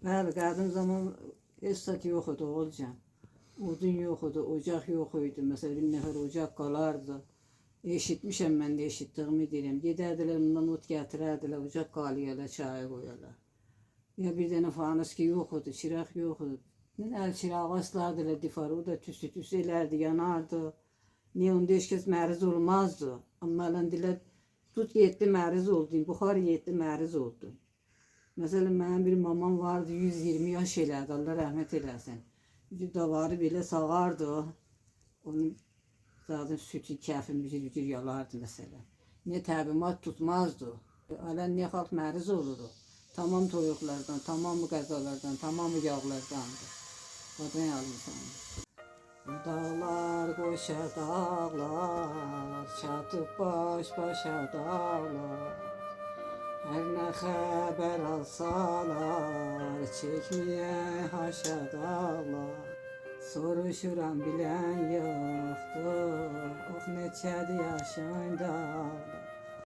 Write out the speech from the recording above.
Bəli, qədim zaman estat yox idi oğulcan. Odun yox idi, ocaq yox idi. Məsələn, bir nəfər ocaq qalardı. Eşitmişəm, mən də eşitdiyimi deyirəm. Gedərdilər, bundan ot gətirərdilər, ocaq qalayarlar, çaya qoyarlar. Ya bir dənə fanus ki yox idi, çıraq yox idi. Əl çırağı aslardılar difara, o da tüsü elərdi, yanardı. Niyə onda heç kəs məriz olmazdı. Amma elindilər, tut yetdi məriz oldun, buxar yetdi məriz oldun. Məsələn, mənim bir mamam vardı, 120 yaş elədi, Allah rəhmət eləsin. Bir davarı belə sağardı, onun zaten sütü, kəfi, mücür yalardı məsələn. Niyə təbimat tutmazdı. Alən niyə xalq məriz olurdu. Tamam toyuqlardan, tamamı qəzalardan, tamamı yağlardandı. Qadan almışam. Dağlar qoşa dağlar, çatıb baş-başa dağlar. Hər nə xəbər alsalar, çəkməyə haşa dağlar. Soruşuram bilən yoxdur, ox neçədir yaşın dağlar.